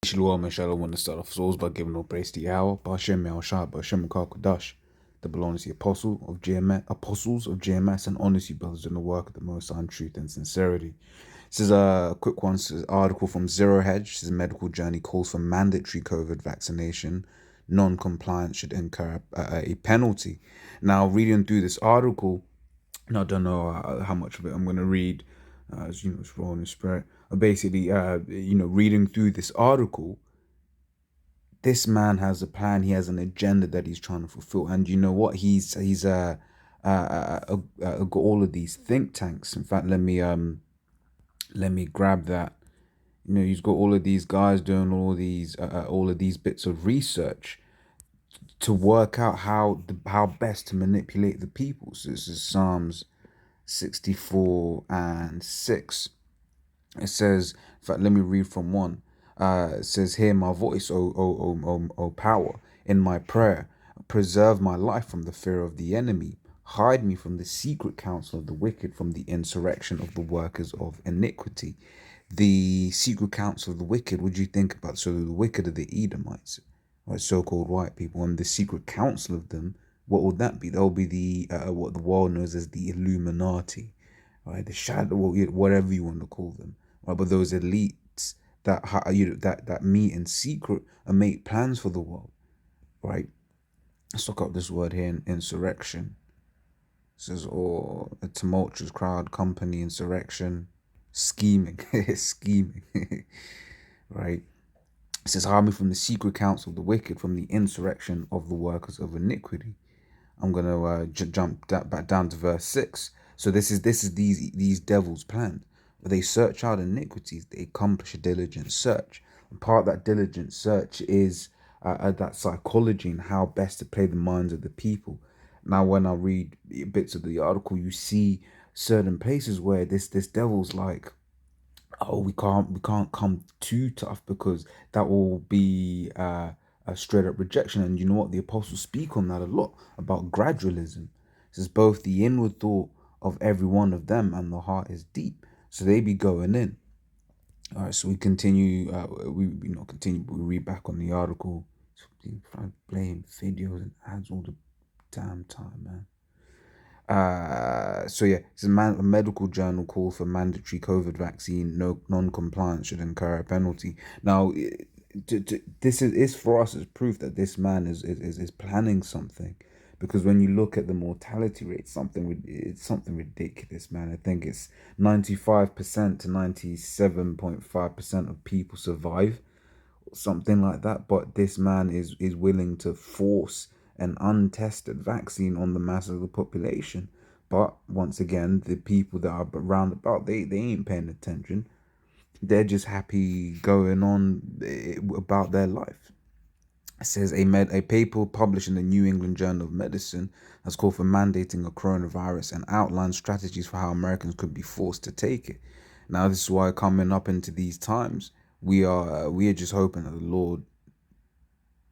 Shalom and Shalom. Want to start off souls by giving all praise to Yahweh, Ba'ashem Yahushua, Ba'ashem Kodash, that belongs to the apostles of JMS, and honors you, brothers, in the work of the Most High in truth and sincerity. This is a quick one. This is an article from Zero Hedge. This is a medical journey calls for mandatory COVID vaccination. Non-compliance should incur a penalty. Now, reading through this article, and I don't know how much of it I'm going to read, as it's raw in the spirit. Basically, reading through this article, this man has a plan. He has an agenda that he's trying to fulfill, and you know what? He's got all of these think tanks. In fact, let me grab that. He's got all of these guys doing all of these bits of research to work out how best to manipulate the people. So this is Psalms 64 and 6. It says, in fact, let me read from 1. It says, "Hear my voice, O power, in my prayer. Preserve my life from the fear of the enemy. Hide me from the secret counsel of the wicked, from the insurrection of the workers of iniquity." The secret counsel of the wicked, what do you think about? So the wicked are the Edomites, right, so-called white people, and the secret counsel of them, what would that be? That would be the what the world knows as the Illuminati, right? The shadow, whatever you want to call them, right? But those elites that meet in secret and make plans for the world, right? Let's look up this word here, insurrection. It says, or a tumultuous crowd, company, insurrection, scheming, scheming, right? It says, "Hide me from the secret counsel of the wicked, from the insurrection of the workers of iniquity." I'm gonna jump back down to verse 6. So this is these devils' plan. They search out iniquities. They accomplish a diligent search. And part of that diligent search is that psychology and how best to play the minds of the people. Now, when I read bits of the article, you see certain places where this devil's like, "Oh, we can't come too tough because that will be a straight up rejection." And you know what? The apostles speak on that a lot about gradualism. It says both the inward thought of every one of them and the heart is deep. So they be going in. All right, so we continue. We not continue, but we read back on the article. So blame videos and ads all the damn time, man. So yeah, it's a medical journal call for mandatory COVID vaccine. No non-compliance should incur a penalty. Now, this is for us as proof that this man is planning something, because when you look at the mortality rate, it's something ridiculous, man. I think it's 95% to 97.5% of people survive, something like that. But this man is willing to force an untested vaccine on the mass of the population. But once again, the people that are around about, they ain't paying attention. They're just happy going on about their life. It says a paper published in the New England Journal of Medicine has called for mandating a coronavirus and outlines strategies for how Americans could be forced to take it. Now, this is why coming up into these times, we are just hoping that the Lord,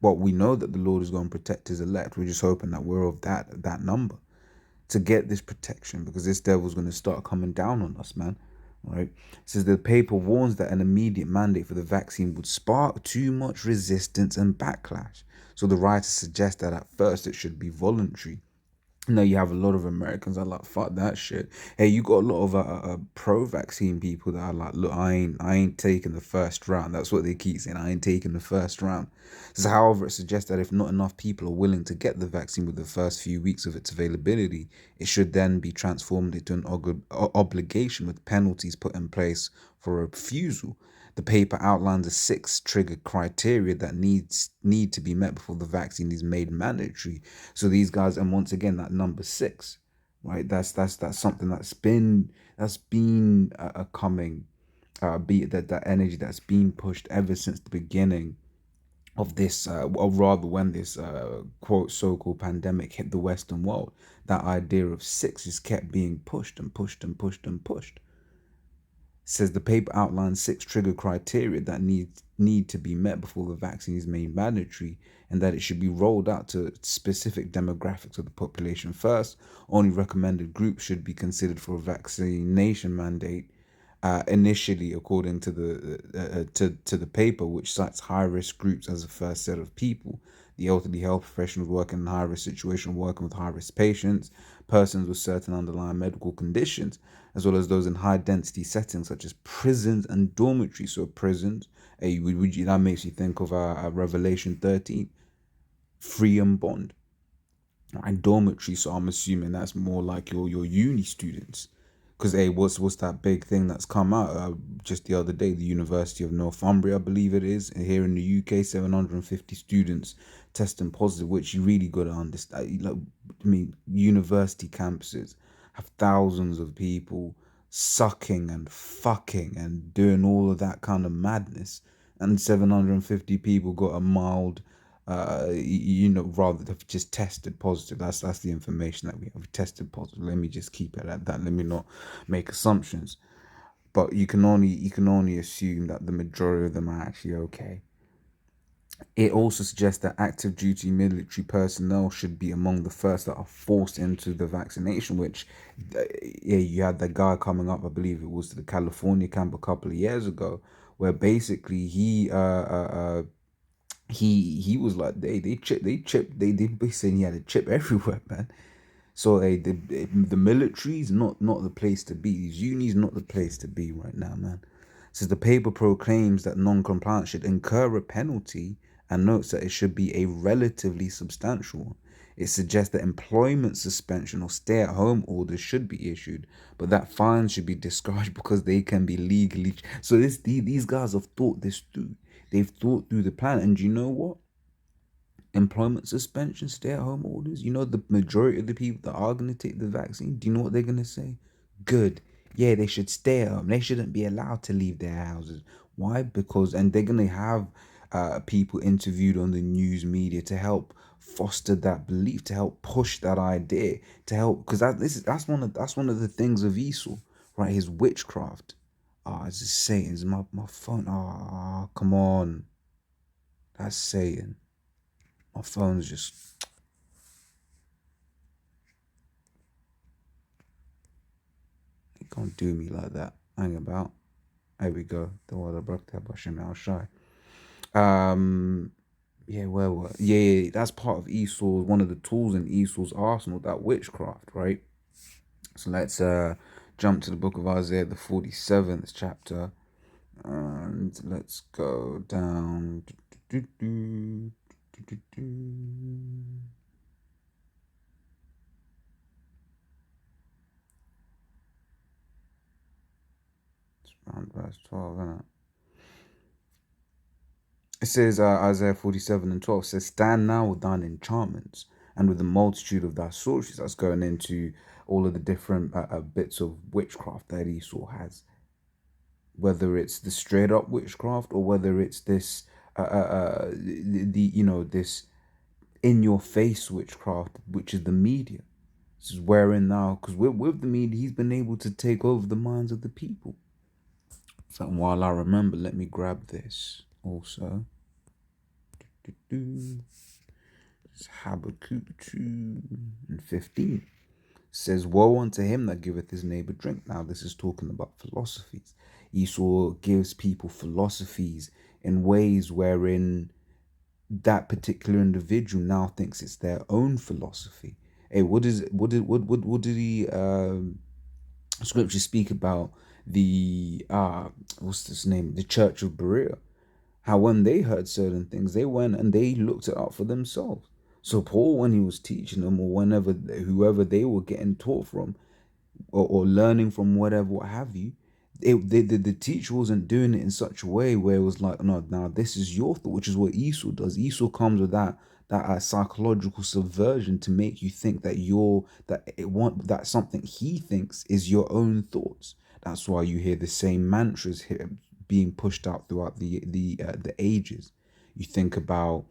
well, we know that the Lord is going to protect his elect. We're just hoping that we're of that number to get this protection, because this devil's going to start coming down on us, man. All right. It says the paper warns that an immediate mandate for the vaccine would spark too much resistance and backlash. So the writer suggests that at first it should be voluntary. No, you have a lot of Americans that are like, fuck that shit. Hey, you got a lot of pro-vaccine people that are like, look, I ain't taking the first round. That's what they keep saying. I ain't taking the first round. So, however, it suggests that if not enough people are willing to get the vaccine with the first few weeks of its availability, it should then be transformed into an obligation with penalties put in place for refusal. The paper outlines a 6 trigger criteria that need to be met before the vaccine is made mandatory. So these guys, and once again, that number 6, right? That's something that's been coming, be that energy that's been pushed ever since the beginning of this, or rather when this quote so-called pandemic hit the Western world. That idea of 6 just kept being pushed and pushed and pushed and pushed. Says the paper outlines 6 trigger criteria that need to be met before the vaccine is made mandatory, and that it should be rolled out to specific demographics of the population first. Only recommended groups should be considered for a vaccination mandate. initially, according to the paper, which cites high risk groups as the first set of people. The elderly health professionals working in high risk situation, working with high risk patients, persons with certain underlying medical conditions, as well as those in high density settings such as prisons and dormitories. So prisons, that makes you think of Revelation 13, free and bond, and dormitory. So I'm assuming that's more like your uni students. Because hey, what's that big thing that's come out just the other day? The University of Northumbria, I believe it is, here in the UK, 750 students testing positive, which you really got to understand. Like, I mean, university campuses have thousands of people sucking and fucking and doing all of that kind of madness, and 750 people got a mild rather have just tested positive. That's the information that we have tested positive. Let me just keep it at that. Let me not make assumptions. But you can only assume that the majority of them are actually okay. It also suggests that active duty military personnel should be among the first that are forced into the vaccination, which, yeah, you had that guy coming up, I believe it was to the California camp a couple of years ago, where basically he was like they be saying he had a chip everywhere, man. So the military's not the place to be. These unis not the place to be right now, man. Says the paper proclaims that non-compliance should incur a penalty and notes that it should be a relatively substantial one. It suggests that employment suspension or stay-at-home orders should be issued, but that fines should be discouraged because they can be legally. So these guys have thought this through. They've thought through the plan, and you know what? Employment suspension, stay-at-home orders. You know the majority of the people that are gonna take the vaccine. Do you know what they're gonna say? Good. Yeah, they should stay at home. They shouldn't be allowed to leave their houses. Why? Because and they're gonna have people interviewed on the news media to help foster that belief, to help push that idea, to help because that's one of the things of Esau, right? His witchcraft. Ah, it's just Satan. It's my phone. Ah, come on. That's Satan. My phone's just. It can't do me like that. Hang about. There we go. The water broke that Bashim Al Shai. Um yeah, yeah, that's part of Esau's one of the tools in Esau's arsenal, that witchcraft, right? So let's jump to the book of Isaiah, the 47th chapter, and let's go down. It's around verse 12, isn't it? It says, Isaiah 47 and 12 says, stand now with thine enchantments and with the multitude of thy sorceries. That's going into all of the different bits of witchcraft that Esau has, whether it's the straight up witchcraft or whether it's this, this in your face witchcraft, which is the media. This is wherein now, because with the media, he's been able to take over the minds of the people. So while I remember, let me grab this also. It's Habakkuk 2 and 15. Says, woe unto him that giveth his neighbor drink. Now this is talking about philosophies. Esau gives people philosophies in ways wherein that particular individual now thinks it's their own philosophy. Hey, what did the scripture speak about the what's this name? The Church of Berea. How when they heard certain things, they went and they looked it up for themselves. So Paul, when he was teaching them, or whenever whoever they were getting taught from, or learning from, whatever, what have you, the teacher wasn't doing it in such a way where it was like, no, now this is your thought, which is what Esau does. Esau comes with that psychological subversion to make you think that that something he thinks is your own thoughts. That's why you hear the same mantras here being pushed out throughout the ages. You think about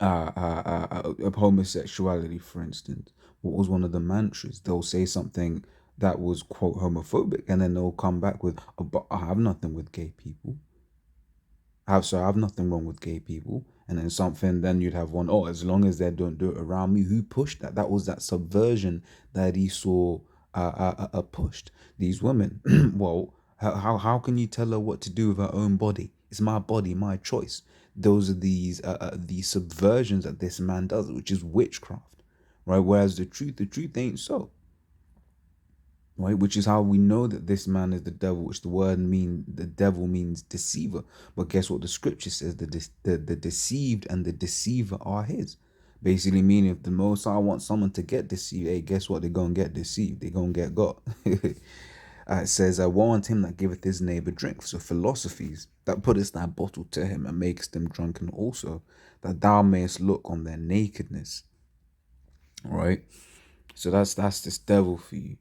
homosexuality, for instance. What was one of the mantras? They'll say something that was quote homophobic, and then they'll come back with, oh, but I have nothing with gay people. I have nothing wrong with gay people. And then something, then you'd have one, oh, as long as they don't do it around me. Who pushed that? That was that subversion that Esau pushed these women. Well, How can you tell her what to do with her own body? It's my body, my choice. Those are these subversions that this man does, which is witchcraft, right? Whereas the truth ain't so, right? Which is how we know that this man is the devil, which the devil means deceiver. But guess what the scripture says? The deceived and the deceiver are his. Basically meaning if the Most High wants someone to get deceived, hey, guess what? They're gonna get deceived. They're gonna get got. It says, woe unto him that giveth his neighbor drink. So philosophies that puttest that bottle to him and makest them drunken also, that thou mayest look on their nakedness. Right? So that's this devil for you.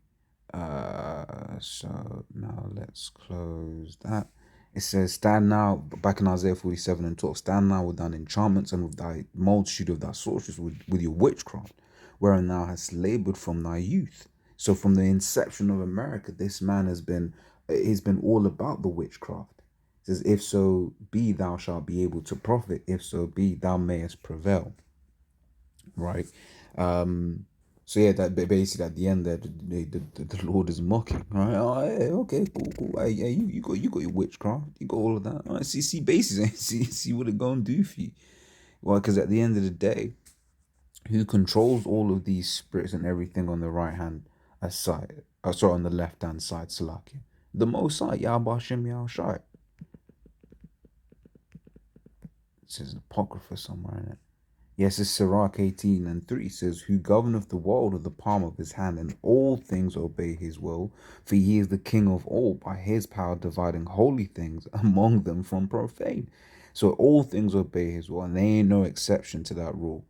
So now let's close that. It says, stand now, back in Isaiah 47 and 12, stand now with thine enchantments and with thy multitude of thy sorceries, with your witchcraft, wherein thou hast labored from thy youth. So from the inception of America, this man he's been all about the witchcraft. It says, if so be thou shalt be able to profit, if so be thou mayest prevail. Right? So yeah, that basically at the end there, the Lord is mocking, right? Oh, yeah, okay, cool. Hey, yeah, you got your witchcraft, you got all of that. All right, see, basically, see what it gonna do for you. Well, because at the end of the day, who controls all of these spirits and everything on the right hand side? Sorry, on the left hand side, Salakia. The Most High, Yahweh Hashem Yahushai. It says Apocrypha somewhere in it. Yes, it's Sirach 18 and 3 says, who governeth the world with the palm of his hand, and all things obey his will, for he is the king of all, by his power dividing holy things among them from profane. So all things obey his will, and there ain't no exception to that rule.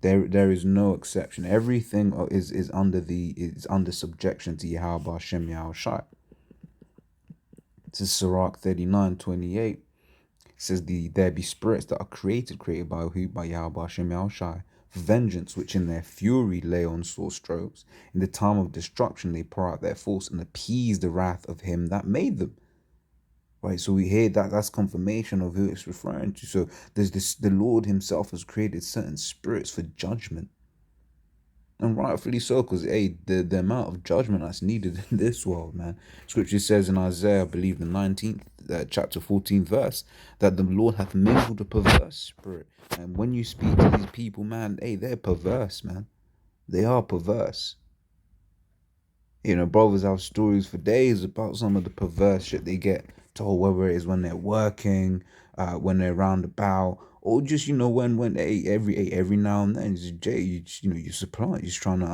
There is no exception. Everything is under subjection to Yahweh Hashem Yahushai. This is Sirach 39:28. It says there be spirits that are created by who? By Yahweh Hashem Yahushai. For vengeance, which in their fury lay on sore strokes. In the time of destruction they pour out their force and appease the wrath of him that made them. Right, so we hear that's confirmation of who it's referring to. So there's the Lord himself has created certain spirits for judgment. And rightfully so, because hey, the amount of judgment that's needed in this world, man. Scripture says in Isaiah, I believe the 19th chapter 14th verse, that the Lord hath mingled a perverse spirit. And when you speak to these people, man, hey, they're perverse, man. They are perverse. You know, brothers have stories for days about some of the perverse shit they get told, whether it is when they're working, when they're roundabout, or just when every now and then, you supply, you're just trying to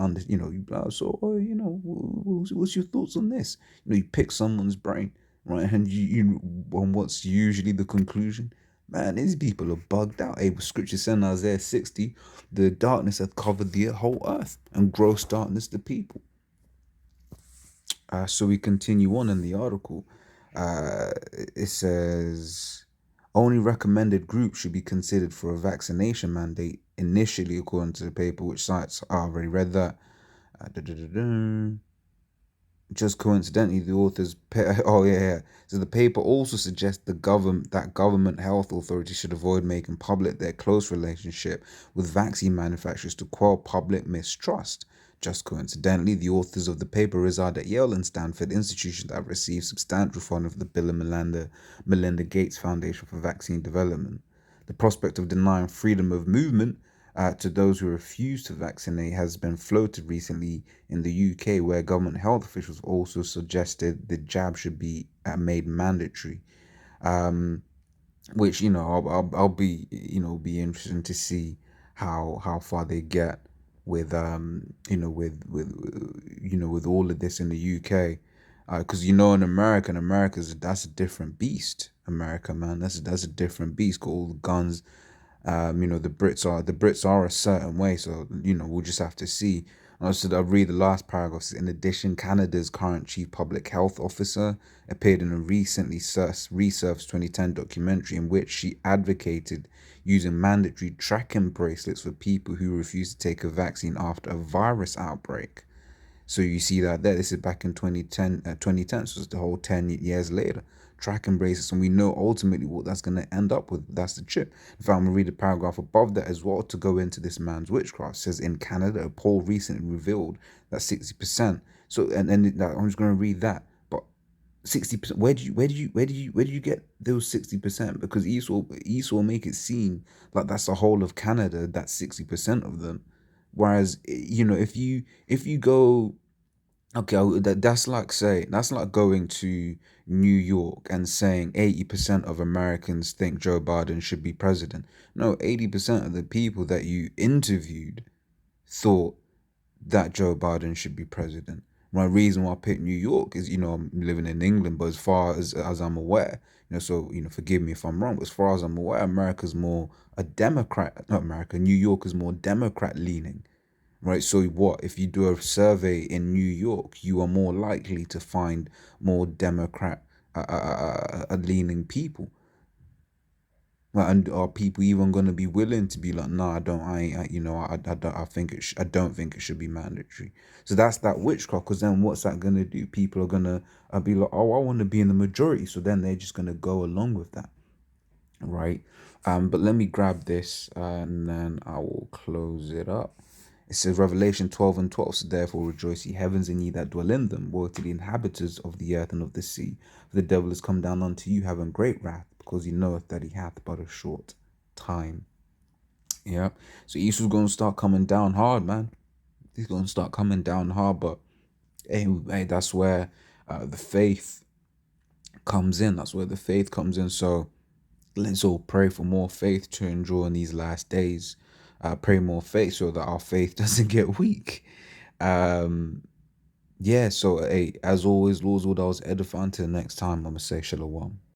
what's your thoughts on this? You pick someone's brain, right, and on what's usually the conclusion. Man, these people are bugged out. Hey, scripture said in Isaiah 60, the darkness hath covered the whole earth, and gross darkness the people. So we continue on in the article. It says only recommended groups should be considered for a vaccination mandate initially, according to the paper, which cites, I already read that. Just coincidentally, the authors, so the paper also suggests that government health authorities should avoid making public their close relationship with vaccine manufacturers to quell public mistrust. Just coincidentally, the authors of the paper reside at Yale and Stanford, institutions that have received substantial funding from the Bill and Melinda Gates Foundation for Vaccine Development. The prospect of denying freedom of movement to those who refuse to vaccinate has been floated recently in the UK, where government health officials also suggested the jab should be made mandatory. Which I'll be be interesting to see how far they get with with all of this in the UK, because in America's that's a different beast. America, man, that's a different beast. Got all the guns. The Brits are a certain way, so we'll just have to see. Also, I'll read the last paragraph. In addition, Canada's current chief public health officer appeared in a recently resurfaced 2010 documentary in which she advocated using mandatory tracking bracelets for people who refuse to take a vaccine after a virus outbreak. So you see that there. This is back in 2010, so it's the whole 10 years later. Tracking bracelets, and we know ultimately what that's going to end up with. That's the chip. In fact, I'm going to read the paragraph above that as well to go into this man's witchcraft. It says, in Canada, a poll recently revealed that 60%. So, and I'm just going to read that. But 60%. Where did you get those 60%? Because Esau make it seem like that's the whole of Canada, that's 60% of them. Whereas, if you go, okay, that's like going to New York and saying 80% of Americans think Joe Biden should be president. No, 80% of the people that you interviewed thought that Joe Biden should be president. My reason why I picked New York is, I'm living in England, but as far as I'm aware, so forgive me if I'm wrong, but as far as I'm aware, America's more a Democrat, not America, New York is more Democrat leaning, right? So what if you do a survey in New York, you are more likely to find more Democrat leaning people. Like, and are people even going to be willing to be like, no, I don't, I don't, I don't think it should be mandatory. So that's that witchcraft. Because then what's that going to do? People are going to be like, oh, I want to be in the majority. So then they're just going to go along with that, right? But let me grab this and then I will close it up. It says Revelation 12 and 12. So therefore rejoice, ye heavens, and ye that dwell in them. Woe to the inhabitants of the earth and of the sea. For the devil is come down unto you, having great wrath, because he knoweth that he hath but a short time. Yeah. So Esau's going to start coming down hard, man. He's going to start coming down hard. But hey, that's where the faith comes in. That's where the faith comes in. So let's all pray for more faith to endure in these last days. Pray more faith so that our faith doesn't get weak. Um, yeah, so hey, as always, Lord's, what I was edifying. Till next time, I'm gonna say shalom.